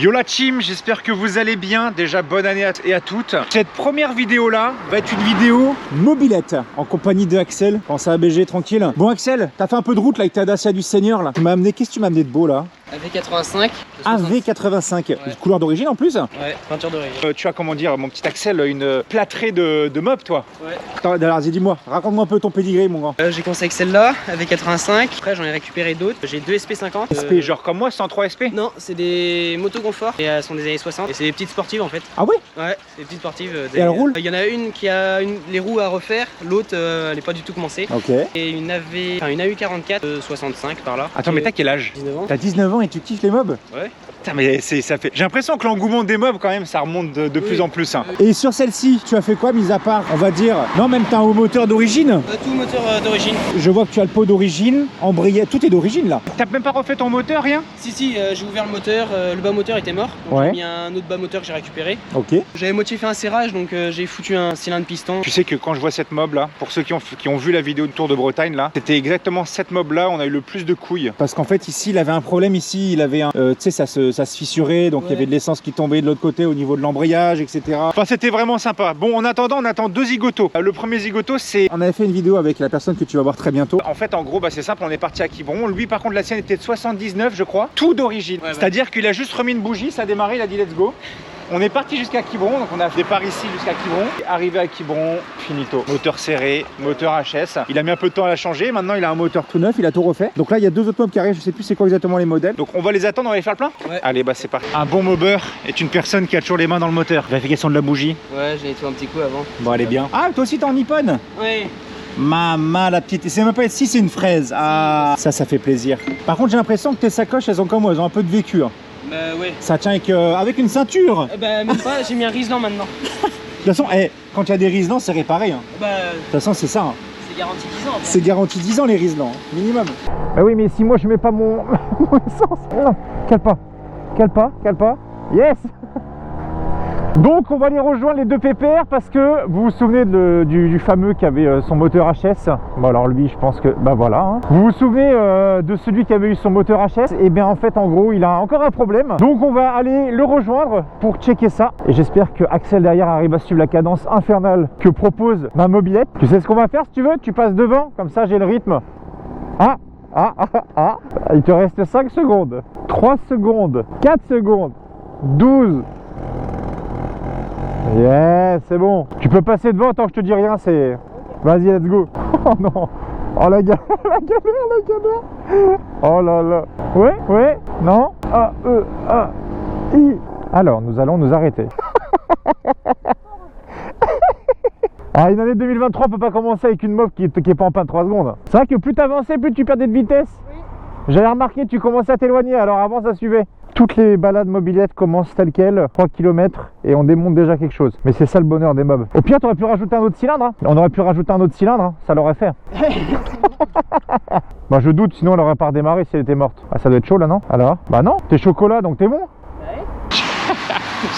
Yo la team, j'espère que vous allez bien. Déjà bonne année à toutes. Cette première vidéo là va être une vidéo mobilette en compagnie de Axel. Pense à ABG tranquille. Bon Axel, t'as fait un peu de route là avec ta Dacia du Seigneur là. Tu m'as amené, qu'est-ce que tu m'as amené de beau là? AV85. AV85, Ouais. Couleur d'origine en plus? Ouais, peinture d'origine. Tu as comment dire, mon petit Axel, une plâtrée de mob toi? Ouais. Attends, alors dis-moi, raconte-moi un peu ton pédigré mon grand. J'ai commencé avec celle-là, AV85. Après j'en ai récupéré d'autres. J'ai deux SP50. SP genre comme moi, 103 SP? Non, c'est des motos confort et elles sont des années 60. Et c'est des petites sportives en fait. Ah ouais? Ouais, c'est des petites sportives. Et elles roulent? Il y en a une qui a les roues à refaire, l'autre elle est pas du tout commencée. Ok. Et une AU44 65 par là. Attends, mais t'as quel âge? 19 ans. T'as 19 ans et tu kiffes les mobs? Ouais. Putain, mais ça fait. J'ai l'impression que l'engouement des mobs, quand même, ça remonte de plus en plus. Hein. Et sur celle-ci, tu as fait quoi, mis à part, on va dire. Non, même t'as un haut moteur d'origine. Tout moteur d'origine. Je vois que tu as le pot d'origine, embrayé, tout est d'origine là. T'as même pas refait ton moteur, rien? Si, j'ai ouvert le moteur, le bas moteur était mort. Donc Ouais. j'ai mis un autre bas moteur que j'ai récupéré. Ok. J'avais moitié fait un serrage, donc j'ai foutu un cylindre piston. Tu sais que quand je vois cette mob là, pour ceux qui ont vu la vidéo de Tour de Bretagne là, c'était exactement cette mob là, on a eu le plus de couilles. Parce qu'en fait, ici, il avait un problème, ici, il avait un. Tu sais, ça se fissurait, donc il y avait de l'essence qui tombait de l'autre côté au niveau de l'embrayage, etc. Enfin, c'était vraiment sympa. Bon, en attendant, on attend deux zigotos. Le premier zigoto, c'est. On avait fait une vidéo avec la personne que tu vas voir très bientôt. En fait, en gros, bah, c'est simple, on est parti à Quiberon. Lui, par contre, la sienne était de 79, je crois, tout d'origine. Ouais. C'est-à-dire qu'il a juste remis une bougie, ça a démarré, il a dit let's go. On est parti jusqu'à Quiberon, donc on a fait départ ici jusqu'à Quiberon. Arrivé à Quiberon, finito. Moteur serré, moteur HS. Il a mis un peu de temps à la changer. Maintenant, il a un moteur tout neuf, il a tout refait. Donc là, il y a deux autres mobs qui arrivent, je sais plus c'est quoi exactement les modèles. Donc on va les attendre, on va les faire le plein. Ouais. Allez, bah c'est parti. Un bon mobber est une personne qui a toujours les mains dans le moteur. Vérification de la bougie. Ouais, j'ai nettoyé un petit coup avant. Bon, elle est bien. Ah, toi aussi, t'es en Nippon? Ouais. Maman, la petite. C'est même pas si c'est une fraise. Ah, ça fait plaisir. Par contre, j'ai l'impression que tes sacoches, elles ont comme moi, elles ont un peu de vécu. Hein. Bah ouais. Ça tient avec une ceinture. Bah même pas, j'ai mis un Riesland maintenant. De toute façon, quand il y a des Riesland, c'est réparé. Hein. Bah De toute façon, c'est ça. Hein. c'est garanti 10 ans. C'est garanti 10 ans les Riesland, minimum. Bah oui, mais si moi je mets pas mon essence. Non, cale pas. Yes. Donc on va les rejoindre les deux PPR parce que vous vous souvenez du fameux qui avait son moteur HS. Bon alors lui je pense que bah voilà hein. Vous vous souvenez de celui qui avait eu son moteur HS? Et bien en fait en gros il a encore un problème. Donc on va aller le rejoindre pour checker ça. Et j'espère que Axel derrière arrive à suivre la cadence infernale que propose ma mobilette. Tu sais ce qu'on va faire si tu veux? Tu passes devant, comme ça j'ai le rythme. Il te reste 5 secondes, 3 secondes, 4 secondes, 12. Yeah, c'est bon. Tu peux passer devant tant que je te dis rien, c'est... Vas-y, let's go. Oh non. Oh la galère, la galère. Oh là là. Ouais, non. I. Alors, nous allons nous arrêter. Ah, une année 2023 peut pas commencer avec une mob qui est pas en panne 3 secondes. C'est vrai que plus t'avançais, plus tu perdais de vitesse. Oui. J'avais remarqué, tu commençais à t'éloigner, alors avant ça suivait. Toutes les balades mobilettes commencent telles quelles, 3 km et on démonte déjà quelque chose. Mais c'est ça le bonheur des mobs. Au pire, tu aurais pu rajouter un autre cylindre. Hein. On aurait pu rajouter un autre cylindre, hein. Ça l'aurait fait. Bah je doute, sinon elle aurait pas redémarré si elle était morte. Ah ça doit être chaud là, non? Alors? Bah non, t'es chocolat donc t'es bon.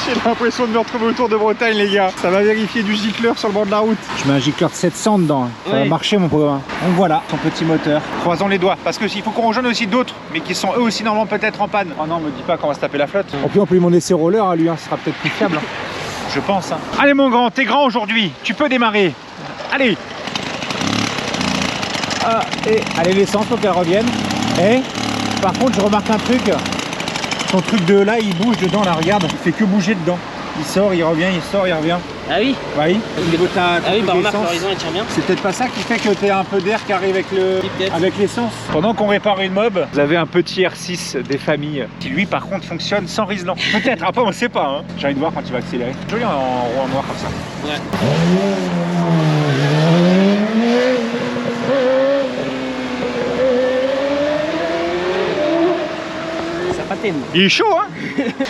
J'ai l'impression de me retrouver autour de Bretagne les gars. Ça va vérifier du gicleur sur le bord de la route. Je mets un gicleur de 700 dedans. Ça va marcher mon programme. Donc voilà, son petit moteur. Croisons les doigts. Parce qu'il faut qu'on rejoigne aussi d'autres, mais qui sont eux aussi normalement peut-être en panne. Oh non, me dis pas qu'on va se taper la flotte. En plus on peut lui demander ses rollers à lui, hein. Ce sera peut-être plus fiable. Hein. Je pense. Hein. Allez mon grand, t'es grand aujourd'hui. Tu peux démarrer. Allez. Allez l'essence pour qu'elle revienne. Par contre je remarque un truc. Ton truc de là, il bouge dedans, là, regarde, il fait que bouger dedans. Il sort, il revient, il sort, il revient. Ah oui. Bah oui. Au niveau de ta bah remarque, l'horizon elle tient bien. c'est peut-être pas ça qui fait que tu as un peu d'air qui arrive avec l'essence. Pendant qu'on répare une mob, vous avez un petit R6 des familles qui lui par contre fonctionne sans Riesland. Peut-être, après on sait pas. Hein. J'ai envie de voir quand tu vas accélérer. Joli en noir comme ça. Ouais. Il est chaud hein.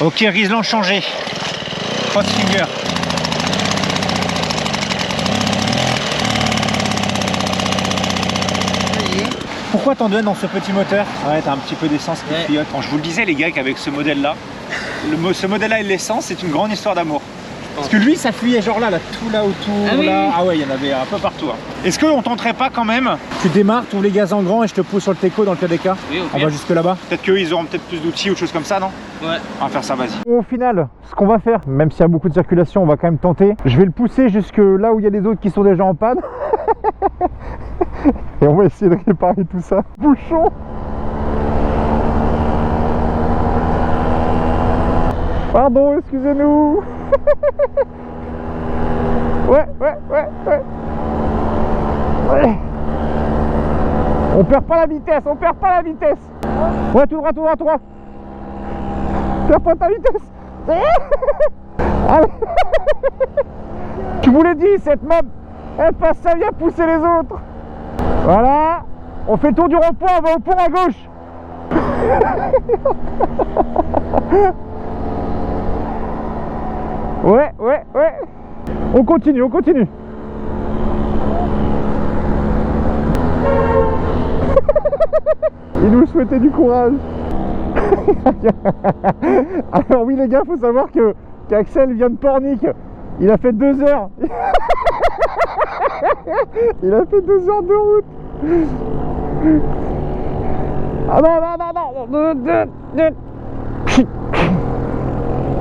Ok, Riesland changé. Cross finger. Pourquoi t'en donnes dans ce petit moteur? Ouais, t'as un petit peu d'essence qui clignote. Quand je vous le disais les gars qu'avec ce modèle là, ce modèle là et l'essence c'est une grande histoire d'amour. Parce que lui, ça fuyait genre là, tout là autour, Ah oui, là. oui. Ah ouais, il y en avait un peu partout. Hein. Est-ce qu'on tenterait pas quand même? Tu démarres, tu ouvres les gaz en grand et je te pousse sur le Teco dans le cas des cas. Oui, au On pire. va jusque là-bas. Peut-être qu'eux, ils auront peut-être plus d'outils ou de choses comme ça, non? Ouais. On va faire ça, vas-y. Au final, ce qu'on va faire, même s'il y a beaucoup de circulation, on va quand même tenter. Je vais le pousser jusque là où il y a les autres qui sont déjà en panne. Et on va essayer de réparer tout ça. Bouchon! Pardon, excusez-nous. Ouais. On perd pas la vitesse, Ouais, tout droit. Perds pas ta vitesse. Allez. Je vous l'ai dit, cette mob, elle passe sa vie à pousser les autres. Voilà. On fait le tour du rond-point, on va au pont à gauche. Ouais. On continue. Il nous souhaitait du courage. Alors oui les gars, faut savoir qu'Axel vient de Pornic. Il a fait 2 heures. Il a fait 2 heures de route. Ah non.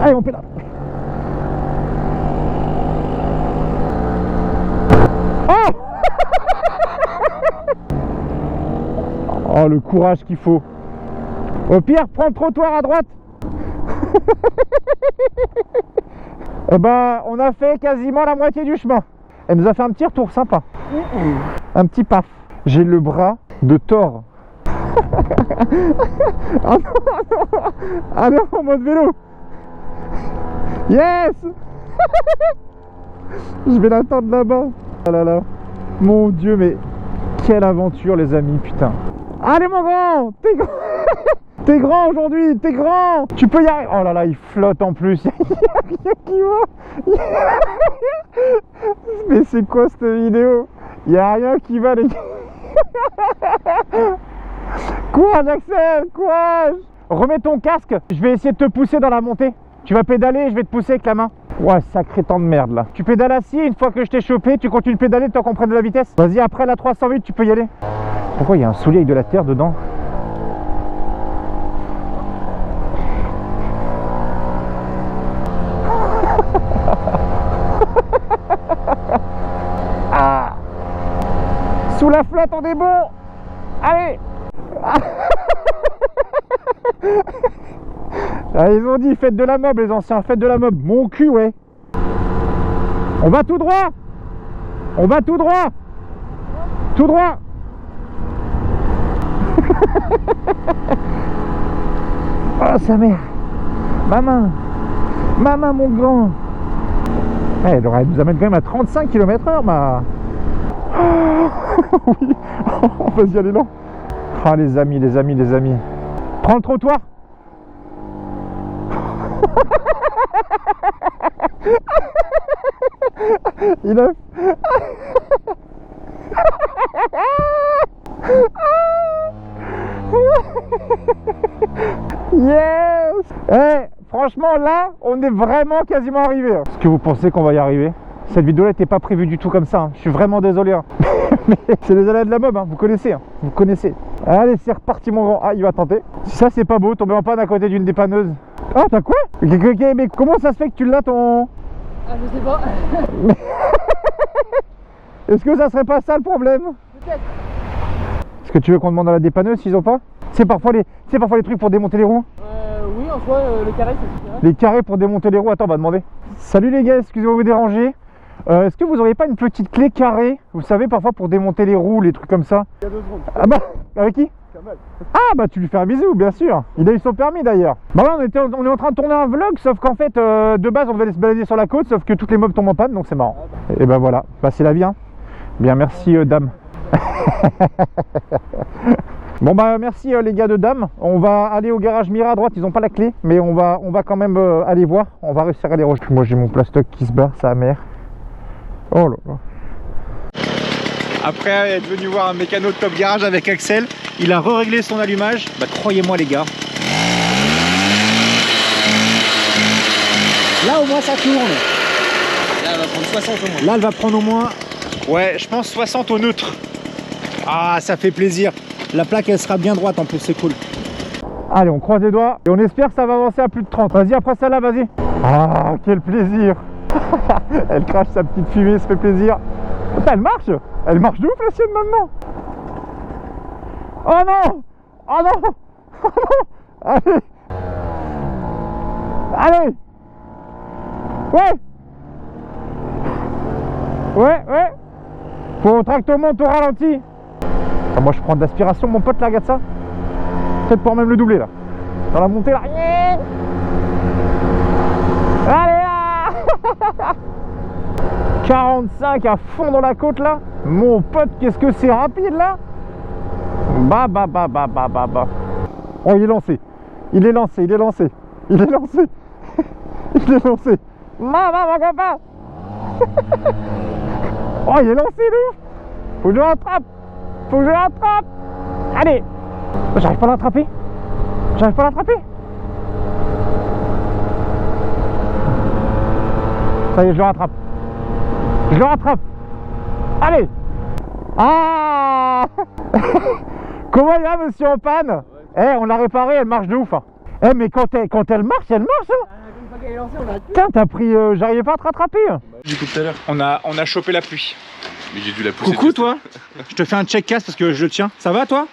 Allez, on pédale. Oh, le courage qu'il faut. Au pire, prends le trottoir à droite. Eh ben, on a fait quasiment la moitié du chemin. Elle nous a fait un petit retour sympa. Un petit paf. J'ai le bras de Thor. Ah non. Allez, en mode vélo. Yes. Je vais l'attendre là-bas. Ah là là. Mon Dieu, mais quelle aventure les amis, putain. Allez mon grand. T'es grand. T'es grand aujourd'hui, t'es grand. Tu peux y arriver. Oh là là, il flotte en plus. Il y a rien qui va. Mais c'est quoi cette vidéo? Il y a rien qui va les gars. Courage Axel, courage. Remets ton casque. Je vais essayer de te pousser dans la montée. Tu vas pédaler et je vais te pousser avec la main. Ouais, sacré temps de merde là. Tu pédales assis, une fois que je t'ai chopé, tu continues de pédaler tant qu'on prenne de la vitesse. Vas-y, après la 308, tu peux y aller. Pourquoi il y a un soulier avec de la terre dedans? Ah, sous la flotte, on est bon. Allez. Ah, ils ont dit faites de la mob les anciens, faites de la mob. Mon cul, ouais. On va tout droit. On va tout droit. Tout droit. Oh sa mère. Maman mon grand. Elle nous amène quand même à 35 km/h ma. Oui. On va y aller là. Ah les amis. Prends le trottoir. Il a... Yes. Eh, franchement là, on est vraiment quasiment arrivé. Est-ce que vous pensez qu'on va y arriver? Cette vidéo là n'était pas prévue du tout comme ça, hein. Je suis vraiment désolé, hein. Mais c'est les aléas de la mob, hein. Vous connaissez, hein. Vous connaissez. Allez, c'est reparti mon grand. Ah, il va tenter. Si ça c'est pas beau, tomber en panne à côté d'une dépanneuse. Ah, t'as quoi? Ok, mais comment ça se fait que tu l'as ton... Ah, je sais pas. Est-ce que ça serait pas ça le problème? Peut-être. Est-ce que tu veux qu'on demande à la dépanneuse s'ils ont pas? C'est parfois les trucs pour démonter les roues. Oui, en soi, le carré, ça suffirait. Les carrés pour démonter les roues, attends, on va demander. Salut les gars, excusez-moi de vous déranger. Est-ce que vous auriez pas une petite clé carrée? Vous savez, parfois pour démonter les roues, les trucs comme ça. Il y a 2 secondes. Ah bah, avec qui? Kamal. Ah bah tu lui fais un bisou, bien sûr. Il a eu son permis d'ailleurs. Bah là, on est en train de tourner un vlog, sauf qu'en fait, de base, on devait aller se balader sur la côte, sauf que toutes les mobs tombent en panne, donc c'est marrant. Et bah voilà, bah c'est la vie, hein. Bien, merci dame. Bon bah merci les gars de Dame. On va aller au garage Mira à droite, ils ont pas la clé, mais on va quand même aller voir. On va réussir à les rejoindre. Moi j'ai mon plastoc qui se barre, sa mère. Oh là là. Après être venu voir un mécano de Top Garage avec Axel, il a réglé son allumage. Bah croyez-moi les gars. Là au moins ça tourne. prendre 60 au moins. Là, elle va prendre au moins, ouais, je pense 60 au neutre. Ah, ça fait plaisir. La plaque, elle sera bien droite en plus, c'est cool. Allez, on croise les doigts et on espère que ça va avancer à plus de 30. Vas-y, après celle-là, vas-y. Ah, quel plaisir. Elle crache sa petite fumée, ça fait plaisir. Putain, elle marche. Elle marche de ouf, la sienne, maintenant. Oh non. Oh non. Oh non. Allez. Allez. Ouais. Ouais, ouais. Faut tracto monte au ralenti. Ah, moi, je prends de l'aspiration, mon pote, là, regarde ça. Peut-être pour même le doubler, là. Dans la montée, là. Allez, là. 45 à fond dans la côte, là. Mon pote, qu'est-ce que c'est rapide, là. Bah. Oh, il est lancé. Il est lancé, il est lancé. Il est lancé. Il est lancé. Mon copain. Oh, il est lancé, de ouf. Faut que je le rattrape. Faut que je le rattrape. Allez. J'arrive pas à l'attraper. J'arrive pas à l'attraper. Ça y est, je le rattrape. Je le rattrape. Allez. Ah. Comment il va, monsieur en panne? Eh, on l'a réparé, elle marche de ouf. Hein. Eh, mais quand elle marche, elle marche. Hein. Une fois qu'elle est lancée, on a... Putain, t'as pris... j'arrivais pas à te rattraper. Du coup, tout à l'heure. On a chopé la pluie. Mais j'ai dû la pousser. Coucou, toi. Je te fais un check casse parce que je le tiens. Ça va, toi?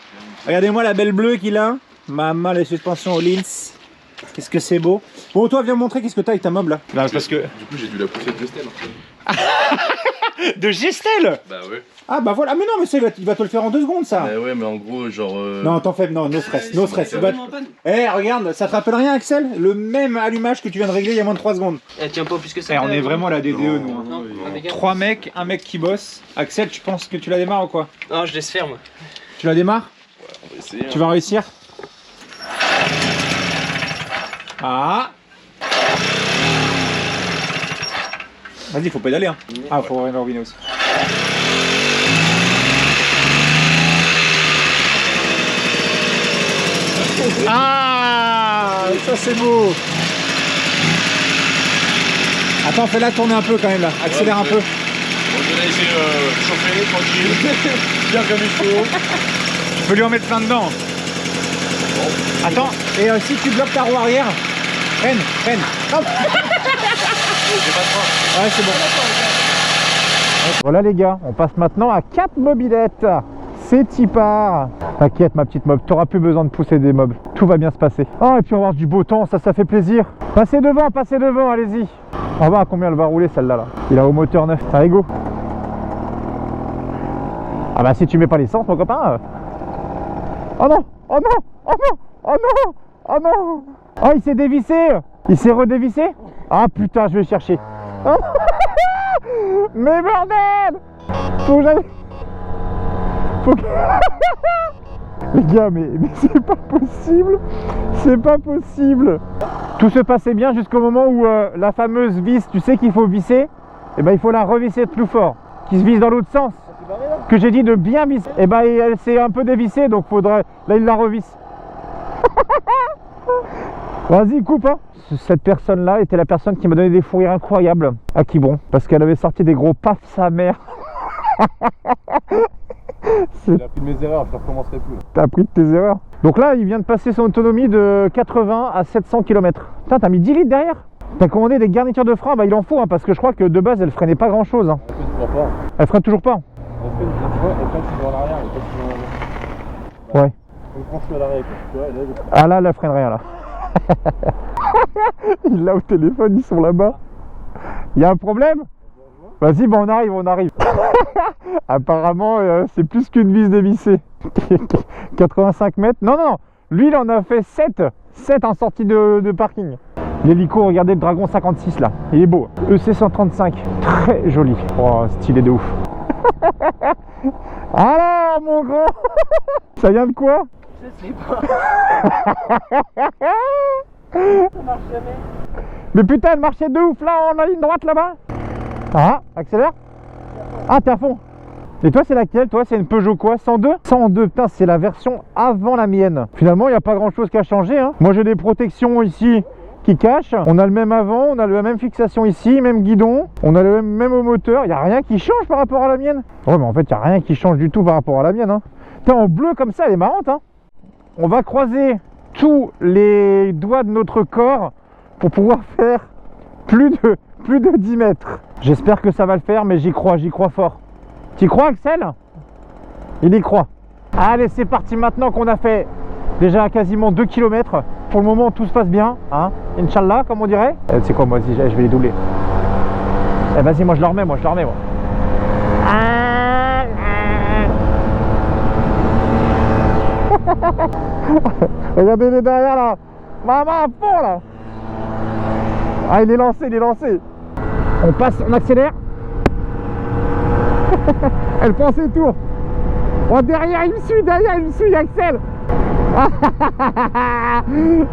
Regardez-moi la belle bleue qu'il a. Maman, les suspensions au Lins. Qu'est-ce que c'est beau. Bon, toi, viens me montrer qu'est-ce que t'as avec ta mob là. Non, parce que... Du coup, j'ai dû la pousser de Gestel. De Gestel? Bah ouais. Ah bah voilà, mais non, mais ça, il va te le faire en 2 secondes, ça. Bah ouais, mais en gros, genre... Non, t'en fais, non, no stress, no stress. Eh, regarde, ça te rappelle rien, Axel? Le même allumage que tu viens de régler il y a moins de 3 secondes. Elle tient pas plus que ça. Eh, on est vraiment la DDE, nous. Hein. Non, impeccable. 3 mecs, un mec qui bosse. Axel, tu penses que tu la démarres ou quoi? Non, je laisse faire, moi. Tu la démarres? Ouais, on va essayer. Tu vas réussir? Ah. Vas-y, faut pédaler, hein. Ah, faut rénover aussi. Ah, ça c'est beau. Attends, fais-la tourner un peu quand même là. Accélère un peu. Bon, je vais laisser chauffer, tranquille. Bien comme il faut. Je peux lui en mettre plein dedans. Bon. Attends, et si tu bloques ta roue arrière, freine. Hop. J'ai pas de frein. Ouais, c'est bon. Voilà les gars, on passe maintenant à 4 mobilettes. C'est y part. T'inquiète ma petite mob, t'auras plus besoin de pousser des mobs. Tout va bien se passer. Oh, et puis on va avoir du beau temps, ça fait plaisir. Passez devant, allez-y. On va voir à combien elle va rouler celle-là. Là. Il a au moteur neuf. Allez, go. Ah bah si tu mets pas l'essence mon copain. Oh non. Oh non. Oh, il s'est dévissé. Il s'est redévissé. Ah putain, je vais le chercher. Oh, mais bordel. Faut que j'aille... Les gars, mais c'est pas possible. C'est pas possible. Tout se passait bien jusqu'au moment où la fameuse vis, tu sais qu'il faut visser. Et ben il faut la revisser plus fort. Qui se visse dans l'autre sens. Que j'ai dit de bien visser. Et ben elle s'est un peu dévissée, donc faudrait... Là il la revisse. Vas-y, coupe hein. Cette personne-là était la personne qui m'a donné des fous rires incroyables à Quiberon. Parce qu'elle avait sorti des gros paf sa mère. J'ai appris de mes erreurs, je ne recommencerai plus. T'as appris de tes erreurs. Donc là, il vient de passer son autonomie de 80 à 700 km. Putain, t'as mis 10 litres derrière. T'as commandé des garnitures de frein, bah il en faut, hein, parce que je crois que de base, elle freinait pas grand-chose. Hein. Elle freine toujours pas. Elle freine toujours en arrière, elle freine toujours en arrière. Ouais. Quand je suis à l'arrière, tu vois, là, Ah là, elle freine rien là. Il l'a au téléphone, ils sont là-bas. Il y a un problème? Vas-y, bah on arrive. Apparemment, c'est plus qu'une vis dévissée. 85 mètres. Non. Lui, il en a fait 7 en sortie de parking. L'hélico, regardez le Dragon 56 là. Il est beau. EC 135. Très joli. Oh, stylé de ouf. Alors, mon grand. Ça vient de quoi? Je sais pas. Ça marche jamais. Mais putain, elle marchait de ouf là, en la ligne droite là-bas. Ah, accélère. Ah, t'es à fond. Et toi, c'est laquelle? Toi, c'est une Peugeot quoi? 102? 102, putain, c'est la version avant la mienne. Finalement, il n'y a pas grand chose qui a changé. Hein. Moi, j'ai des protections ici qui cache. On a le même avant, on a la même fixation ici, même guidon. On a le même au moteur. Il n'y a rien qui change par rapport à la mienne. Ouais, mais en fait, il n'y a rien qui change du tout par rapport à la mienne. Hein. Putain, en bleu comme ça, elle est marrante. Hein. On va croiser tous les doigts de notre corps pour pouvoir faire plus de 10 mètres. J'espère que ça va le faire, mais j'y crois fort. Tu y crois, Axel? Il y croit. Allez, c'est parti maintenant qu'on a fait déjà quasiment 2 km. Pour le moment, tout se passe bien. Hein, Inch'Allah, comme on dirait. C'est quoi, moi, je vais les doubler. Eh, vas-y, moi, je le remets, moi. Regardez les derrière, là. Maman, à fond, là. Ah, il est lancé. On passe, on accélère. Elle prend ses tours. Oh, derrière, il me suit, Axel.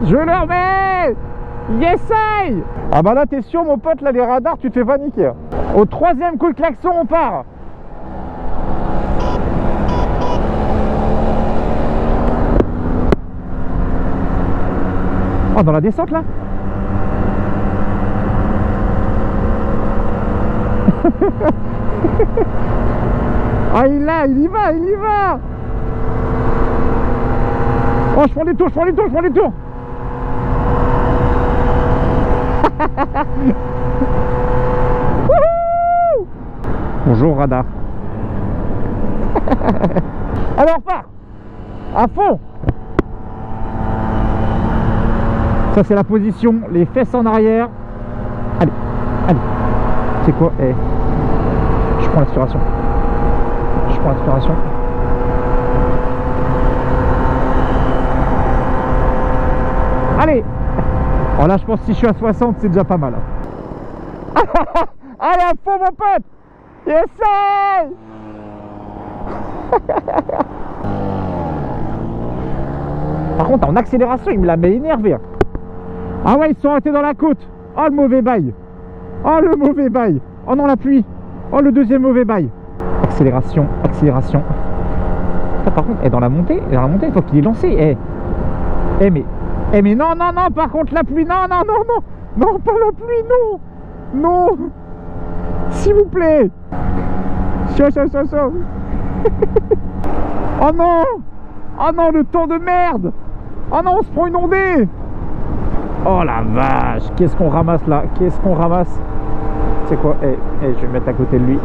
Je le remets. Yes, I. Ah bah là, t'es sûr, mon pote, là, les radars, tu te fais paniquer. Au 3e coup de klaxon, on part. Oh, dans la descente, là. Ah, il y va. Oh, je prends des tours. Bonjour, radar. Alors, part à fond. Ça, c'est la position, les fesses en arrière. Allez. C'est quoi? Je prends l'aspiration. Allez. Oh là, je pense que si je suis à 60, c'est déjà pas mal. Allez, à fond, mon pote. Yes, I. Par contre, en accélération, il me l'a énervé. Ah ouais, ils sont arrêtés dans la côte. Oh, le mauvais bail. Oh non, la pluie. Oh, le deuxième mauvais bail. Accélération. Ah, par contre, dans la montée, il faut qu'il ait lancé. Mais non, par contre, la pluie, non, pas la pluie, non, s'il vous plaît. Chaud. Oh non, le temps de merde. Oh non, on se prend une ondée. Oh la vache, qu'est-ce qu'on ramasse là? C'est quoi? Je vais me mettre à côté de lui.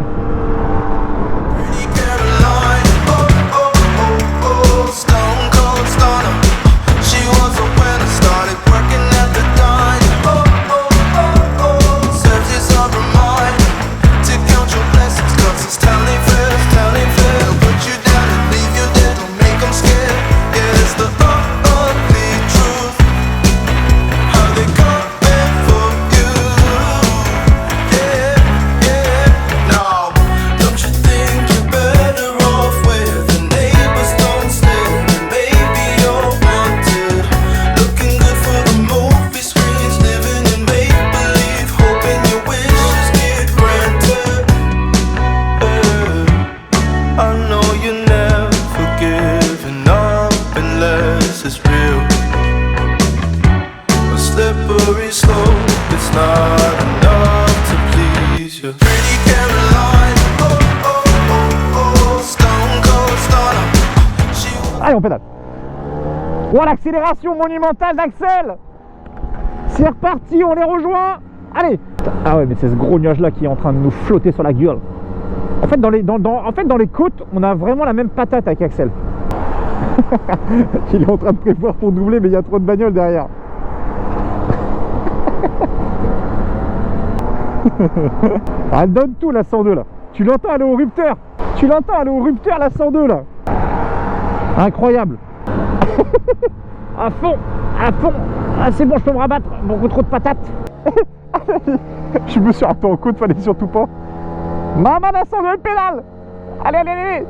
Allez, on pédale. Oh, l'accélération monumentale d'Axel. C'est reparti, on les rejoint. Allez. Ah ouais, mais c'est ce gros nuage là qui est en train de nous flotter sur la gueule. En fait, dans les côtes, on a vraiment la même patate avec Axel. Il est en train de prévoir pour doubler, mais il y a trop de bagnoles derrière. Ah, elle donne tout la 102 là. Tu l'entends aller au rupteur. La 102 là. Incroyable. À fond. Ah, c'est bon, je peux me rabattre. Beaucoup trop de patates. Je me suis raté en côte, fallait surtout pas. Maman, la 102 pédale. Allez.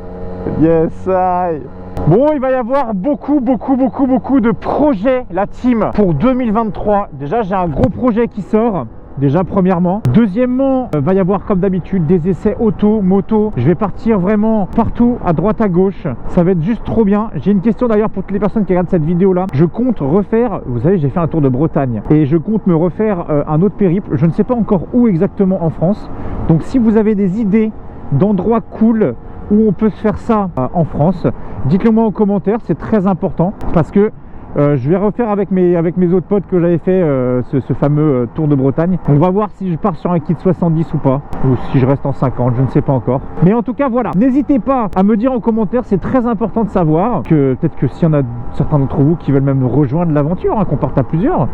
Yes, I. Bon, il va y avoir beaucoup de projets, la team, pour 2023. Déjà, j'ai un gros projet qui sort. déjà premièrement. Deuxièmement, va y avoir comme d'habitude des essais auto, moto. Je vais partir vraiment partout, à droite, à gauche. Ça va être juste trop bien. J'ai une question d'ailleurs pour toutes les personnes qui regardent cette vidéo là. Je compte refaire, vous savez, j'ai fait un tour de Bretagne et je compte me refaire un autre périple. Je ne sais pas encore où exactement en France. Donc si vous avez des idées d'endroits cool où on peut se faire ça en France, dites-le moi en commentaire, c'est très important parce que je vais refaire avec mes autres potes que j'avais fait ce fameux tour de Bretagne. On va voir si je pars sur un kit 70 ou pas, ou si je reste en 50, je ne sais pas encore. Mais en tout cas voilà, n'hésitez pas à me dire en commentaire, c'est très important de savoir que peut-être que s'il y en a certains d'entre vous qui veulent même rejoindre l'aventure, hein, qu'on parte à plusieurs,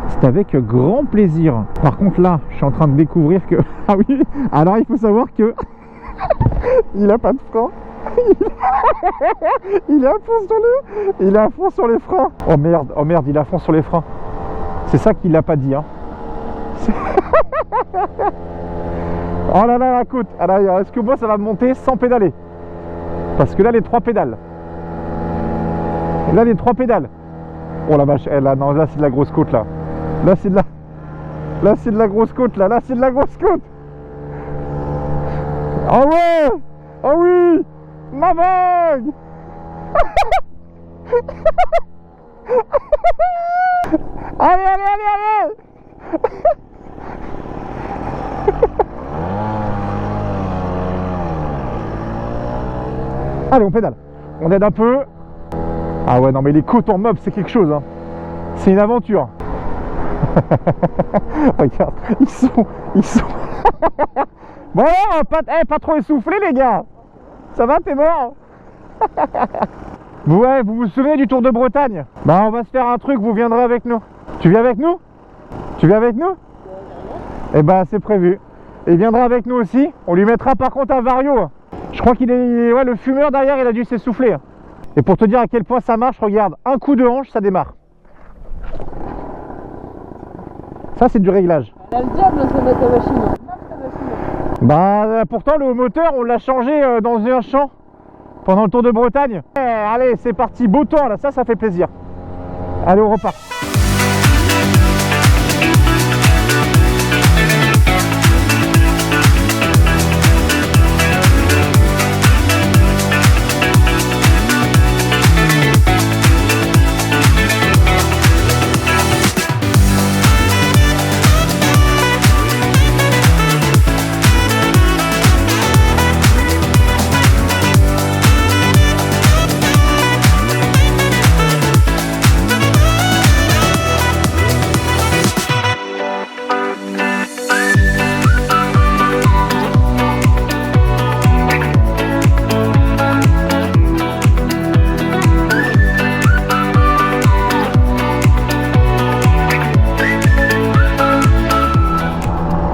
c'est avec grand plaisir. Par contre là, je suis en train de découvrir que... Ah oui, alors il faut savoir que... il a pas de frein. Il est à fond sur les freins. Oh merde, il est à fond sur les freins. C'est ça qu'il n'a pas dit, hein. Oh là là, écoute. Alors, est-ce que moi ça va monter sans pédaler? Parce que là, les 3 pédales. Et là, les 3 pédales. Oh la vache, là, non, là c'est de la grosse côte là. Là c'est de la grosse côte là. Là c'est de la grosse côte. Oh ouais. Oh oui. Ma vague. Allez. Allez, on pédale. On aide un peu. Ah ouais, non mais les côtes en mob, c'est quelque chose, hein. C'est une aventure. Regarde, ils sont... Bon, pas trop essoufflé les gars. Ça va, t'es mort? Ouais, vous vous souvenez du Tour de Bretagne? Bah on va se faire un truc, vous viendrez avec nous. Tu viens avec nous? Eh bah c'est prévu. Il viendra avec nous aussi. On lui mettra par contre un vario. Je crois qu'il est... Ouais, le fumeur derrière, il a dû s'essouffler. Et pour te dire à quel point ça marche, regarde, un coup de hanche, ça démarre. Ça c'est du réglage. Elle a le diable ça met ta machine. Bah pourtant le moteur on l'a changé dans un champ pendant le Tour de Bretagne. Allez c'est parti, beau temps là, ça fait plaisir. Allez on repart.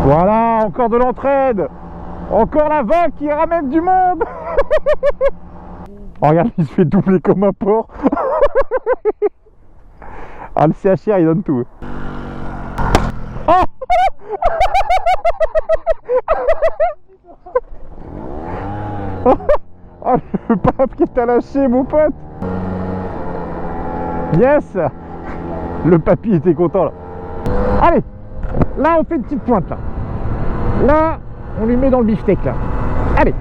Voilà, encore de l'entraide. Encore la vague qui ramène du monde. Oh, regarde, il se fait doubler comme un porc. Ah, le CHR, il donne tout. Oh. Oh, le pape qui t'a lâché, mon pote. Yes. Le papy était content, là. Allez. Là, on fait une petite pointe, là. Là, on lui met dans le beefsteak, là. Allez.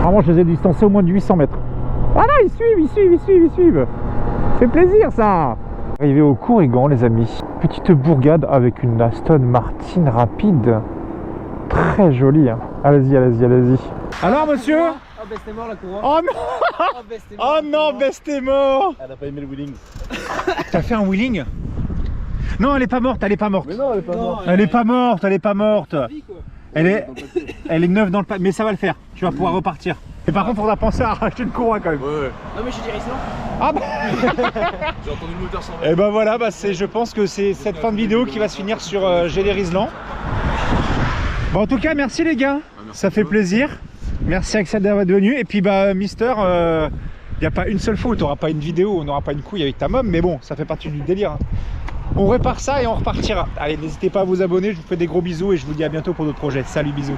Vraiment, je les ai distancés au moins de 800 mètres. Voilà, ils suivent. C'est plaisir, ça. Arrivé au Courrigan, les amis. Petite bourgade avec une Aston Martin rapide. Très jolie, hein. Allez-y. Alors, monsieur? Oh, Best est mort la couronne. Oh non. Oh non, Best est mort. Elle a pas aimé le wheeling. T'as fait un wheeling? Non, elle est pas morte. Mais non, elle est pas morte. Elle est pas morte. Elle est neuve dans le papier, mais ça va le faire. Tu vas pouvoir repartir. Et par contre, on va penser à racheter une couronne quand même. Ouais. Non, mais je dirais ça. Ah bah. J'ai entendu le moteur s'envoler. Et bah voilà, je pense que c'est cette fin de vidéo qui va se finir sur GD Rislan. Bon, en tout cas, merci les gars. Ça fait plaisir. Merci Axel d'avoir venu. Et puis bah, Mister, il n'y a pas une seule fois où tu n'auras pas une vidéo, on n'aura pas une couille avec ta mom, mais bon, ça fait partie du délire. Hein. On répare ça et on repartira. Allez, n'hésitez pas à vous abonner, je vous fais des gros bisous et je vous dis à bientôt pour d'autres projets. Salut, bisous.